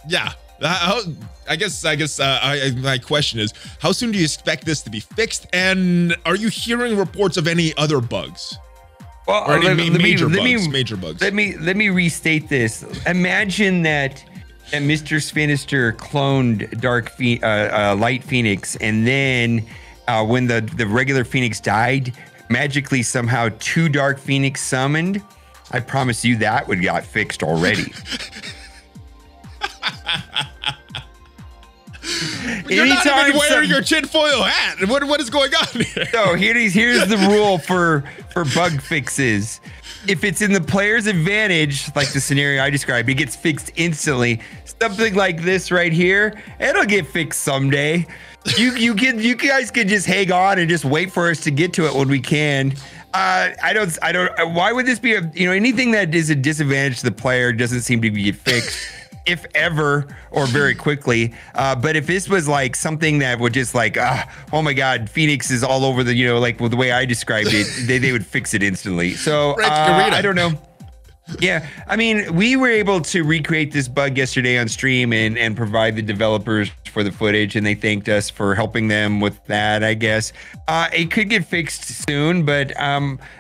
Yeah, I guess my question is, how soon do you expect this to be fixed? And are you hearing reports of any other bugs? Well, or any major bugs? Let me restate this. Imagine that Mr. Sinister cloned Light Phoenix, and then when the regular Phoenix died, magically somehow 2 Dark Phoenix summoned. I promise you that would got fixed already. You're not even wearing your tinfoil hat. What is going on here? So here's the rule for bug fixes. If it's in the player's advantage, like the scenario I described, it gets fixed instantly. Something like this right here, it'll get fixed someday. You guys can just hang on and just wait for us to get to it when we can. I don't. Why would this be anything that is a disadvantage to the player doesn't seem to get fixed, if ever, or very quickly. But if this was like something that would just like, oh my God, Phoenix is all over the, like with the way I described it, they would fix it instantly. So I don't know. Yeah, I mean, we were able to recreate this bug yesterday on stream and provide the developers for the footage, and they thanked us for helping them with that, I guess. It could get fixed soon, but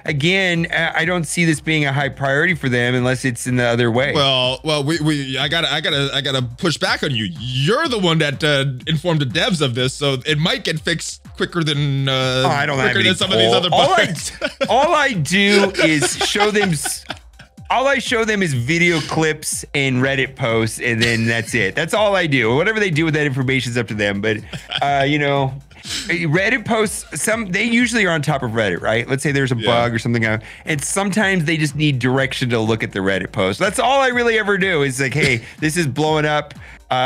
again, I don't see this being a high priority for them unless it's in the other way. Well, I gotta push back on you. You're the one that informed the devs of this, so it might get fixed quicker than I don't have any some of these other bugs. All I do is show them. All I show them is video clips and Reddit posts, and then that's it. That's all I do. Whatever they do with that information is up to them. But you know, Reddit posts, they usually are on top of Reddit, right? Let's say there's a bug or something, and sometimes they just need direction to look at the Reddit post. That's all I really ever do. Is like, hey, this is blowing up.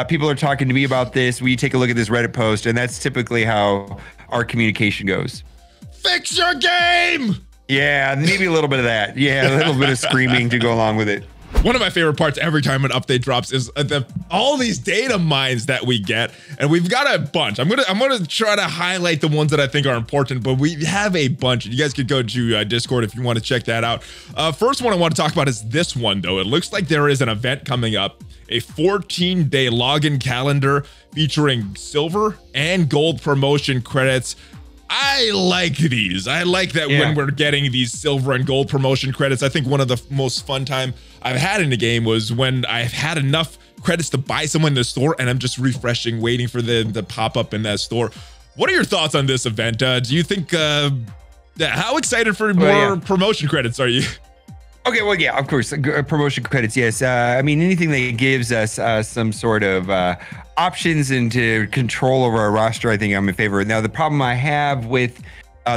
People are talking to me about this. Will you take a look at this Reddit post? And that's typically how our communication goes. Fix your game. Yeah, maybe a little bit of that. Yeah, a little bit of screaming to go along with it. One of my favorite parts every time an update drops is all these data mines that we get, and we've got a bunch. I'm gonna try to highlight the ones that I think are important, but we have a bunch. You guys could go to Discord if you want to check that out. First one I want to talk about is this one, though. It looks like there is an event coming up, a 14-day login calendar featuring silver and gold promotion credits. I like these. I like that when we're getting these silver and gold promotion credits. I think one of the most fun time I've had in the game was when I've had enough credits to buy someone in the store and I'm just refreshing, waiting for them to pop up in that store. What are your thoughts on this event? Do you think, how excited for more promotion credits are you? Okay, well, yeah, of course, promotion credits, yes. I mean, anything that gives us some sort of options into control over our roster, I think I'm in favor of. Now, the problem I have with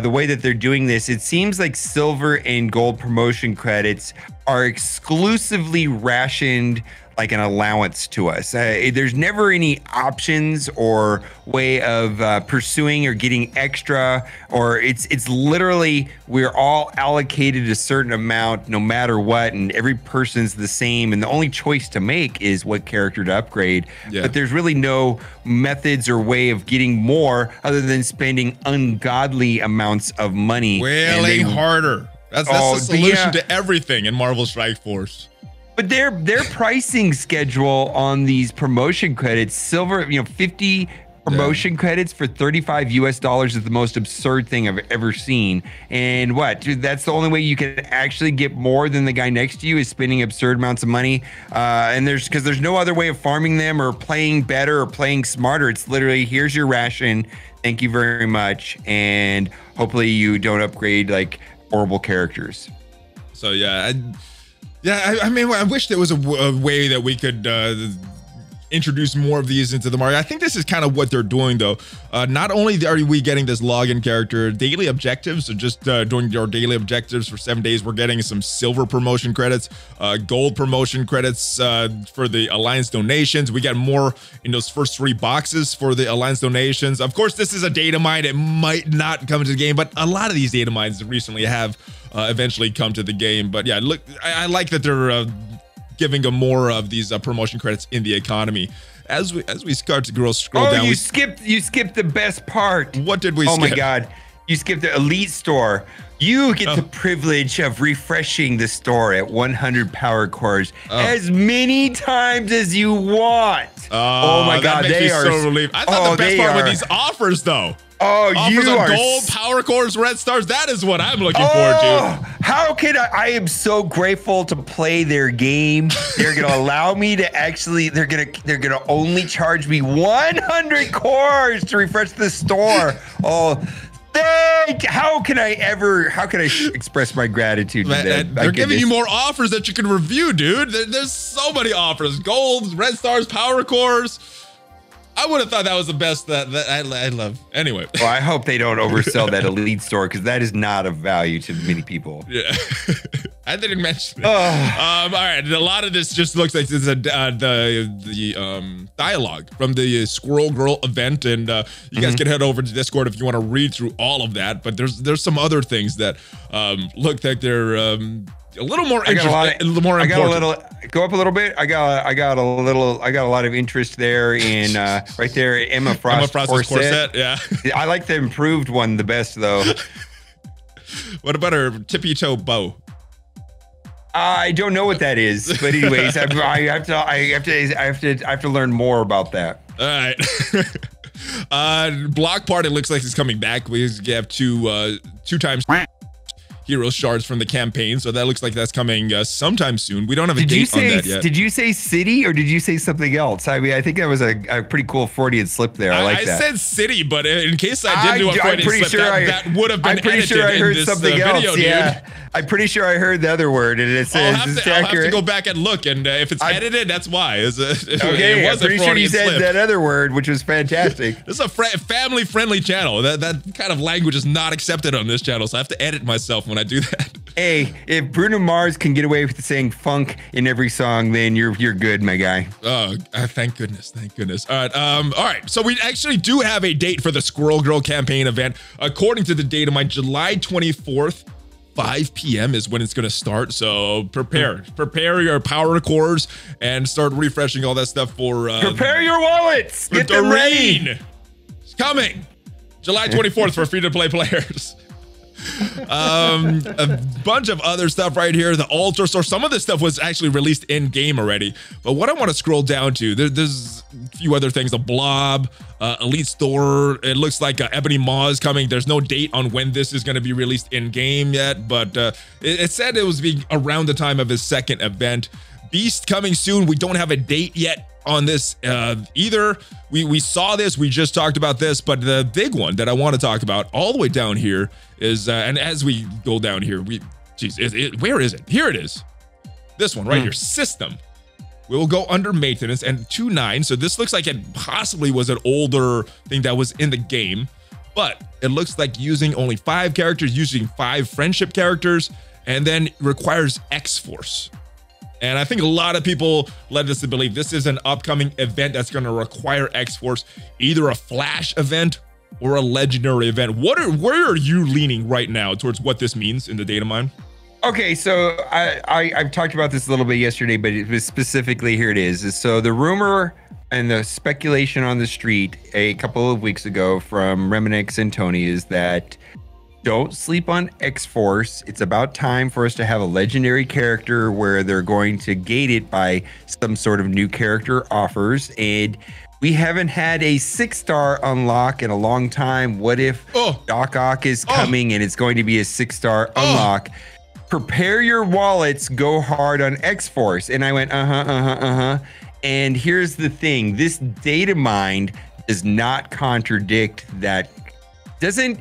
the way that they're doing this, it seems like silver and gold promotion credits are exclusively rationed like an allowance to us. There's never any options or way of pursuing or getting extra, or it's literally we're all allocated a certain amount no matter what, and every person's the same, and the only choice to make is what character to upgrade. But there's really no methods or way of getting more other than spending ungodly amounts of money. Way harder. That's the solution to everything in Marvel Strike Force. But their pricing schedule on these promotion credits, silver, 50 promotion credits for $35 US is the most absurd thing I've ever seen. And what, dude, that's the only way you can actually get more than the guy next to you is spending absurd amounts of money. And because there's no other way of farming them or playing better or playing smarter. It's literally, here's your ration. Thank you very much. And hopefully you don't upgrade like horrible characters. So yeah, I mean, I wish there was a way that we could introduce more of these into the market. I think this is kind of what they're doing, though. Not only are we getting this login character, daily objectives, so just doing your daily objectives for 7 days, we're getting some silver promotion credits, gold promotion credits for the Alliance donations. We get more in those first 3 boxes for the Alliance donations. Of course, this is a data mine. It might not come to the game, but a lot of these data mines recently have eventually come to the game. But yeah, look, I like that they're giving them more of these promotion credits in the economy. As we start to scroll down, you skipped the best part. What did we skip? Oh my God, you skipped the Elite Store. You get the privilege of refreshing the store at 100 power cores as many times as you want. Oh my God, they are so relieved. I thought the best part were these offers, though. Oh, offers of gold, power cores, red stars. That is what I'm looking forward to. How can I am so grateful to play their game. They're gonna allow me to actually. They're gonna only charge me 100 cores to refresh the store. How can I express my gratitude to them? They're giving you more offers that you can review, dude. There's so many offers: gold, red stars, power cores. I would have thought that was the best that I love. Anyway. Well, I hope they don't oversell that Elite Store, because that is not of value to many people. Yeah. I didn't mention it. All right. A lot of this just looks like this is the dialogue from the Squirrel Girl event. And you guys can head over to Discord if you want to read through all of that. But there's some other things that look like they're a little more interesting. Go up a little bit. I got a lot of interest there in right there, Emma Frost's corset. Yeah. I like the improved one the best, though. What about her tippy toe bow? I don't know what that is, but anyways, I have to learn more about that. All right. Block Party looks like it's coming back. We have two times hero shards from the campaign, so that looks like that's coming sometime soon. We don't have a date on that yet. Did you say city or did you say something else? I mean, I think that was a pretty cool Freudian slip there. I like that. I said city, but in case I did do a Freudian slip, that would have been edited sure I heard in this something else. video, yeah. dude. I'm pretty sure I heard the other word, and it says I'll have to go back and look, and if it's edited, that's why. Okay, I'm pretty sure you said that other word, which was fantastic. This is a family-friendly channel. That kind of language is not accepted on this channel, so I have to edit myself when I do that. Hey, if Bruno Mars can get away with saying funk in every song, then you're good, my guy. Oh, thank goodness, thank goodness. All right. So we actually do have a date for the Squirrel Girl campaign event. According to the date of my July 24th, 5 p.m. is when it's going to start. So prepare your power cores and start refreshing all that stuff for. Prepare your wallets. Get them ready. It's coming, July 24th for free-to-play players. A bunch of other stuff right here. The Altar Store. Some of this stuff was actually released in game already, but what I want to scroll down to, there's a few other things. The Blob, Elite Store. It looks like Ebony Maw is coming. There's no date on when this is going to be released in game yet, but it said it was being around the time of his second event. Beast coming soon. We don't have a date yet on this either. We saw this, we just talked about this, but the big one that I want to talk about all the way down here is, and as we go down here, where is it? Here it is. This one right here, system. We will go under maintenance and 2.9. So this looks like it possibly was an older thing that was in the game, but it looks like using only 5 characters, using 5 friendship characters, and then requires X-Force. And I think a lot of people led us to believe this is an upcoming event that's going to require X-Force, either a flash event or a legendary event. Where are you leaning right now towards what this means in the data mine? Okay, so I've talked about this a little bit yesterday, but it was specifically, here it is. So the rumor and the speculation on the street a couple of weeks ago from Reminix and Tony is that don't sleep on X-Force. It's about time for us to have a legendary character where they're going to gate it by some sort of new character offers. And we haven't had a 6-star unlock in a long time. What if Doc Ock is coming and it's going to be a 6-star unlock? Prepare your wallets, go hard on X-Force. And I went, And here's the thing. This data mine does not contradict that. Doesn't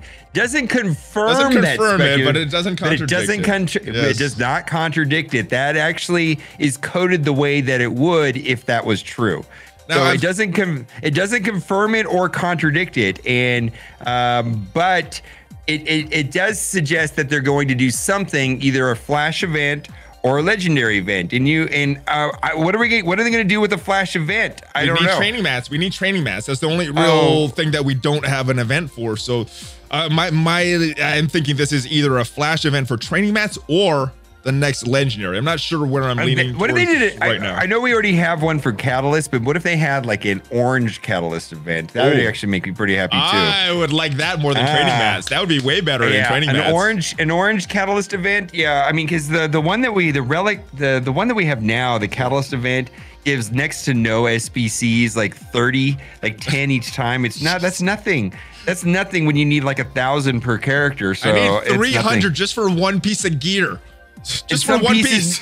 confirm that, but it doesn't contradict it. It does not contradict it. That actually is coded the way that it would if that was true. Now, so it doesn't confirm it or contradict it, and but it does suggest that they're going to do something, either a flash event or a legendary event. And what are they going to do with the flash event? I don't know. We need training mats. We need training mats. That's the only real thing that we don't have an event for. So I'm thinking this is either a flash event for training mats or the next legendary. I'm not sure where I'm leaning what if they did it right now. I know we already have one for Catalyst, but what if they had like an orange Catalyst event? That would actually make me pretty happy too. I would like that more than training mats. That would be way better than training mats. An orange Catalyst event. Yeah, I mean, because the one that we the one that we have now, the Catalyst event, gives next to no SBCs, like 30, like 10 each time. It's not. That's nothing. That's nothing when you need like 1,000 per character. So I need 300 just for one piece of gear. Just for one piece.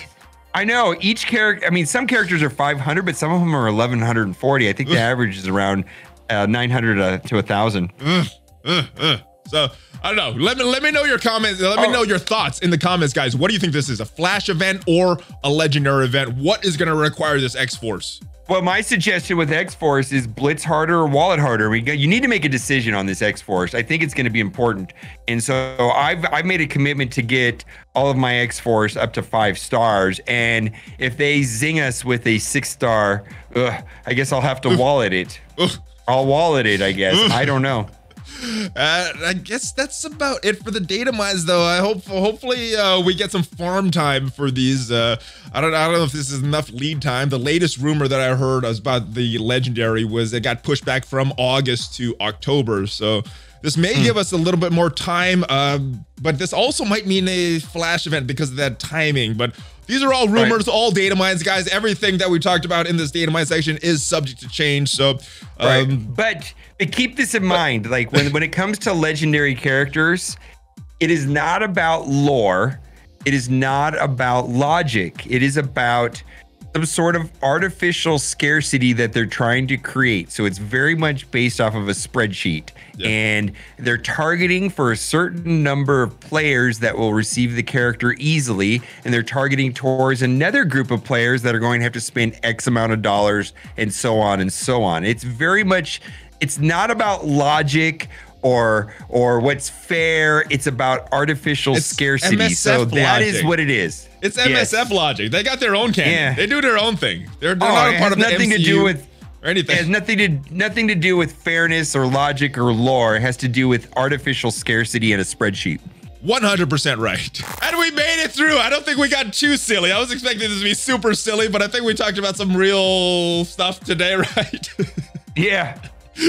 I know each character. I mean, some characters are 500, but some of them are 1,140. I think the average is around 900 to 1,000. So I don't know. Let me know your comments. Let me know your thoughts in the comments, guys. What do you think this is? A flash event or a legendary event? What is going to require this X-Force? Well, my suggestion with X-Force is blitz harder or wallet harder. You need to make a decision on this X-Force. I think it's going to be important. And so I've made a commitment to get all of my X-Force up to 5 stars. And if they zing us with a 6-star, I guess I'll have to wallet it. I'll wallet it, I guess. I don't know. I guess that's about it for the data mines, though. Hopefully we get some farm time for these. I don't know if this is enough lead time. The latest rumor that I heard was about the legendary was it got pushed back from August to October. So this may give us a little bit more time, but this also might mean a flash event because of that timing. But these are all rumors, all data mines, guys. Everything that we talked about in this data mine section is subject to change. So, but keep this in mind, like when it comes to legendary characters, it is not about lore. It is not about logic. It is about some sort of artificial scarcity that they're trying to create. So it's very much based off of a spreadsheet. Yep. And they're targeting for a certain number of players that will receive the character easily. And they're targeting towards another group of players that are going to have to spend X amount of dollars and so on and so on. It's very much, it's not about logic or what's fair. It's about artificial scarcity. MSF so that logic. Is what it is. It's MSF logic. They got their own canon. Yeah. They do their own thing. They're not a part of the MCU to do with or anything. It has nothing to do with fairness or logic or lore. It has to do with artificial scarcity in a spreadsheet. 100% right. And we made it through. I don't think we got too silly. I was expecting this to be super silly, but I think we talked about some real stuff today, right? Yeah.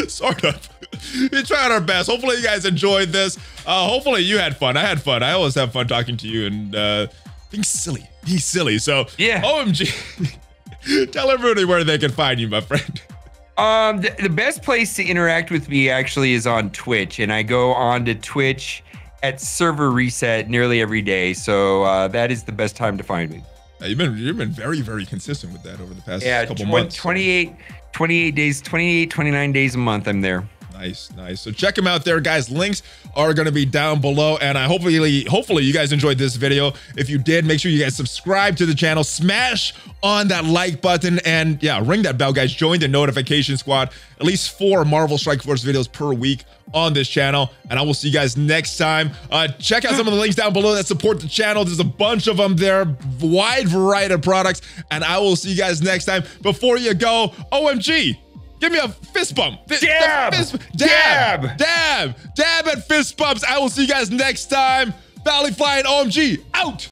Sort of. We tried our best. Hopefully you guys enjoyed this. Hopefully you had fun. I had fun. I always have fun talking to you and being silly. Be silly. So yeah. OhEmGee, tell everybody where they can find you, my friend. The best place to interact with me actually is on Twitch, and I go on to Twitch at server reset nearly every day. So that is the best time to find me. You've been very, very consistent with that over the past couple months. 28 days, 29 days a month I'm there. Nice. So check them out there, guys. Links are going to be down below. And I hopefully you guys enjoyed this video. If you did, make sure you guys subscribe to the channel, smash on that like button, and yeah, ring that bell, guys. Join the notification squad. At least 4 Marvel Strike Force videos per week on this channel. And I will see you guys next time. Check out some of the links down below that support the channel. There's a bunch of them there, wide variety of products. And I will see you guys next time. Before you go, OhEmGee. Give me a fist bump. Dab at fist bumps. I will see you guys next time. ValleyFlyin OhEmGee out.